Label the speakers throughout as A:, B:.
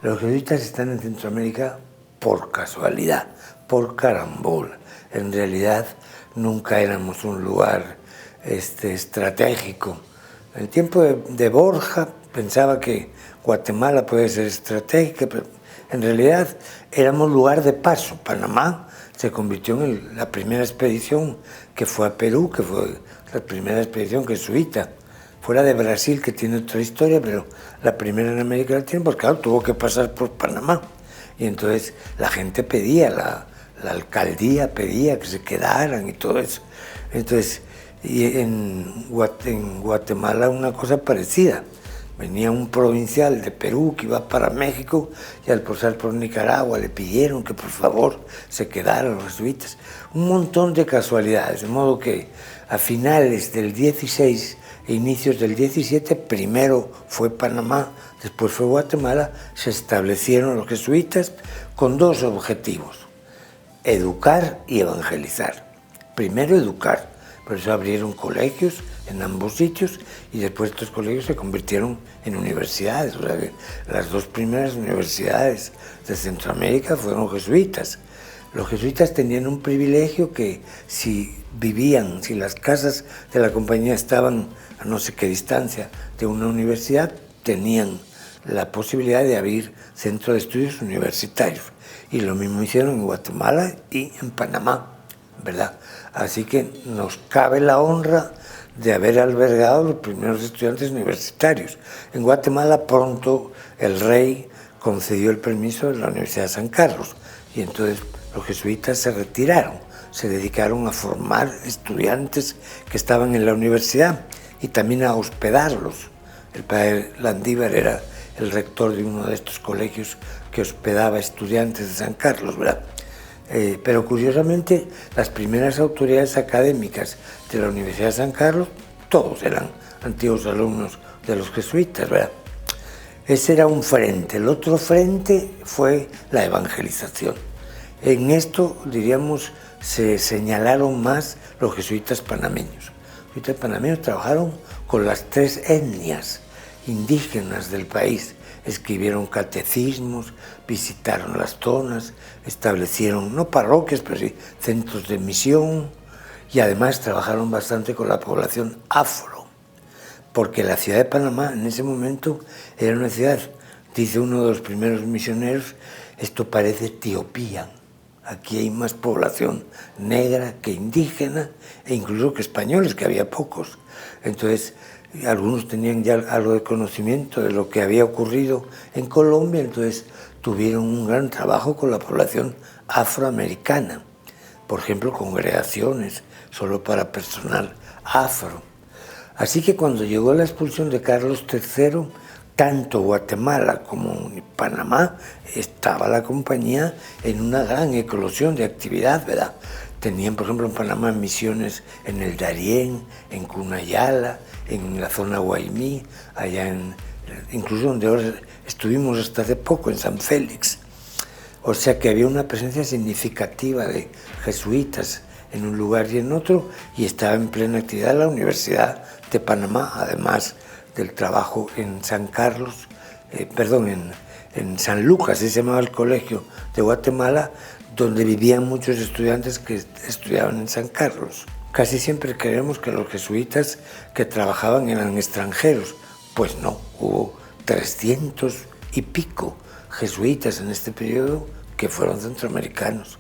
A: Los jesuitas están en Centroamérica por casualidad, por carambola. En realidad nunca éramos un lugar estratégico. En el tiempo de Borja pensaba que Guatemala puede ser estratégica, pero en realidad éramos lugar de paso. Panamá se convirtió en la primera expedición que fue a Perú, que fue la primera expedición jesuita, fuera de Brasil, que tiene otra historia, pero la primera en América Latina, porque claro, tuvo que pasar por Panamá. Y entonces la gente pedía, la alcaldía pedía que se quedaran y todo eso. Entonces, y en Guatemala una cosa parecida. Venía un provincial de Perú que iba para México y al pasar por Nicaragua le pidieron que por favor se quedaran los jesuitas. Un montón de casualidades, de modo que a finales del 16 e inicios del 17, primero fue Panamá, después fue Guatemala, se establecieron los jesuitas con dos objetivos: educar y evangelizar. Primero educar, por eso abrieron colegios en ambos sitios y después estos colegios se convirtieron en universidades. O sea, que las dos primeras universidades de Centroamérica fueron jesuitas. Los jesuitas tenían un privilegio que si las casas de la compañía estaban a no sé qué distancia de una universidad, tenían la posibilidad de abrir centros de estudios universitarios. Y lo mismo hicieron en Guatemala y en Panamá, ¿verdad? Así que nos cabe la honra de haber albergado los primeros estudiantes universitarios. En Guatemala pronto el rey concedió el permiso de la Universidad de San Carlos y entonces los jesuitas se retiraron, se dedicaron a formar estudiantes que estaban en la universidad y también a hospedarlos. El padre Landívar era el rector de uno de estos colegios que hospedaba estudiantes de San Carlos, ¿verdad? Pero curiosamente las primeras autoridades académicas de la Universidad de San Carlos, todos eran antiguos alumnos de los jesuitas, ¿verdad? Ese era un frente. El otro frente fue la evangelización. En esto, diríamos, se señalaron más los jesuitas panameños. Los jesuitas panameños trabajaron con las tres etnias indígenas del país. Escribieron catecismos, visitaron las zonas, establecieron, no parroquias, pero sí centros de misión, y además trabajaron bastante con la población afro, porque la ciudad de Panamá en ese momento era una ciudad, dice uno de los primeros misioneros, esto parece Etiopía, aquí hay más población negra que indígena, e incluso que españoles, que había pocos. Entonces, algunos tenían ya algo de conocimiento de lo que había ocurrido en Colombia, entonces tuvieron un gran trabajo con la población afroamericana. Por ejemplo, congregaciones solo para personal afro. Así que cuando llegó la expulsión de Carlos III, tanto Guatemala como Panamá estaba la compañía en una gran eclosión de actividad, ¿verdad? Tenían, por ejemplo, en Panamá misiones en el Darién, en Cunayala, en la zona Guaymí, allá incluso donde ahora estuvimos hasta hace poco, en San Félix. O sea que había una presencia significativa de jesuitas en un lugar y en otro, y estaba en plena actividad la Universidad de Panamá, además del trabajo en San Carlos, en San Lucas, se llamaba el colegio de Guatemala, donde vivían muchos estudiantes que estudiaban en San Carlos. Casi siempre creemos que los jesuitas que trabajaban eran extranjeros. Pues no, hubo 300 y pico jesuitas en este periodo que fueron centroamericanos.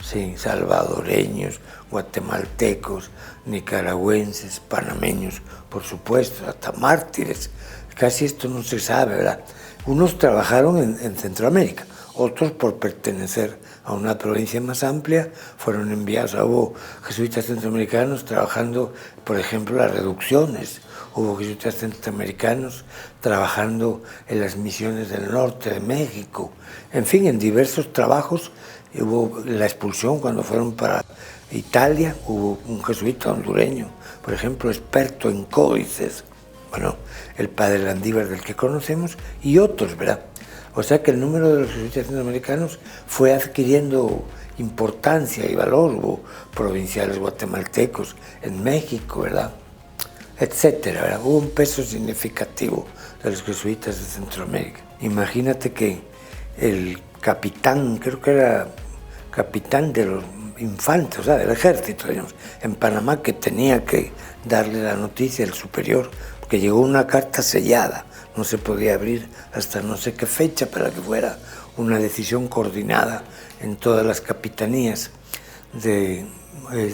A: Sí, salvadoreños, guatemaltecos, nicaragüenses, panameños, por supuesto, hasta mártires. Casi esto no se sabe, ¿verdad? Unos trabajaron en Centroamérica, otros por pertenecer a una provincia más amplia fueron enviados. Hubo jesuitas centroamericanos trabajando, por ejemplo, las reducciones. Hubo jesuitas centroamericanos trabajando en las misiones del norte de México. En fin, en diversos trabajos. Hubo la expulsión cuando fueron para Italia. Hubo un jesuita hondureño, por ejemplo, experto en códices. Bueno, el padre Landívar del que conocemos y otros, ¿verdad? O sea que el número de los jesuitas centroamericanos fue adquiriendo importancia y valor. Hubo provinciales guatemaltecos en México, ¿verdad? Etcétera, ¿verdad? Hubo un peso significativo de los jesuitas de Centroamérica. Imagínate que el capitán, creo que era capitán de los infantes, o sea, del ejército, digamos, en Panamá, que tenía que darle la noticia al superior, porque llegó una carta sellada, no se podía abrir hasta no sé qué fecha para que fuera una decisión coordinada en todas las capitanías de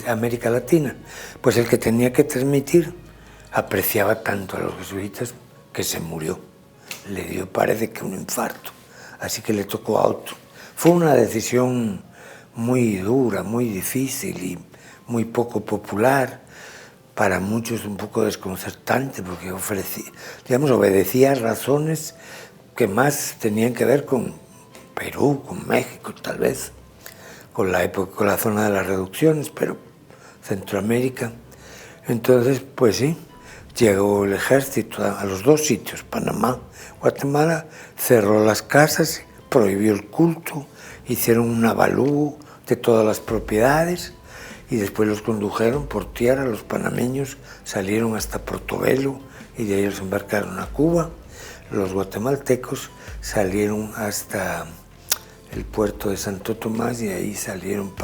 A: América Latina. Pues el que tenía que transmitir apreciaba tanto a los jesuitas que se murió. Le dio, parece que un infarto, así que le tocó a otro. Fue una decisión muy dura, muy difícil y muy poco popular, para muchos un poco desconcertante, porque obedecía razones que más tenían que ver con Perú, con México tal vez, con la época, con la zona de las reducciones, pero Centroamérica. Entonces, pues sí, llegó el ejército a los dos sitios, Panamá, Guatemala, cerró las casas, prohibió el culto, hicieron un avalúo de todas las propiedades y después los condujeron por tierra. Los panameños salieron hasta Portobelo y de ahí los embarcaron a Cuba. Los guatemaltecos salieron hasta el puerto de Santo Tomás y de ahí salieron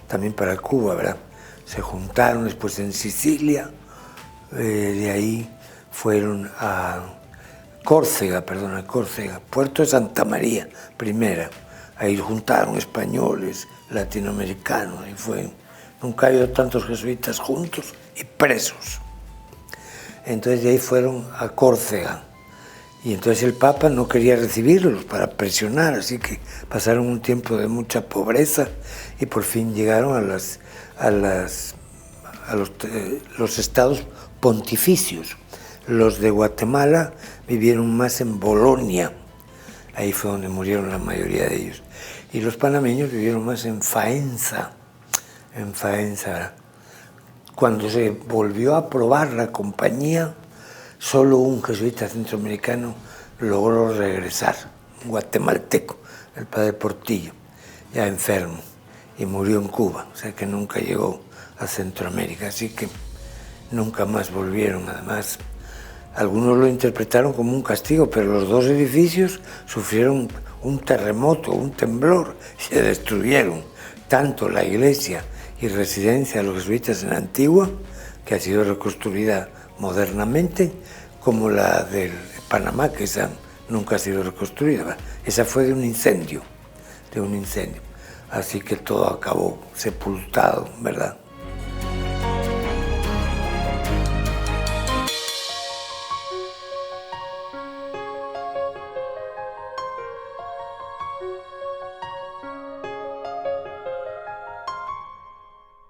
A: también para Cuba, ¿verdad? Se juntaron después en Sicilia, de ahí fueron a Córcega, Puerto de Santa María, primera. Ahí juntaron españoles, latinoamericanos, y nunca ha habido tantos jesuitas juntos y presos. Entonces de ahí fueron a Córcega. Y entonces el Papa no quería recibirlos para presionar, así que pasaron un tiempo de mucha pobreza y por fin llegaron a los estados pontificios. Los de Guatemala vivieron más en Bolonia, ahí fue donde murieron la mayoría de ellos. Y los panameños vivieron más en Faenza. Cuando se volvió a aprobar la compañía, solo un jesuita centroamericano logró regresar, un guatemalteco, el padre Portillo, ya enfermo, y murió en Cuba, o sea que nunca llegó a Centroamérica, así que nunca más volvieron. Además, algunos lo interpretaron como un castigo, pero los dos edificios sufrieron un terremoto, un temblor, se destruyeron, tanto la iglesia y residencia de los jesuitas en Antigua, que ha sido reconstruida modernamente, como la de Panamá, que esa nunca ha sido reconstruida. Esa fue de un incendio. Así que todo acabó sepultado, ¿verdad?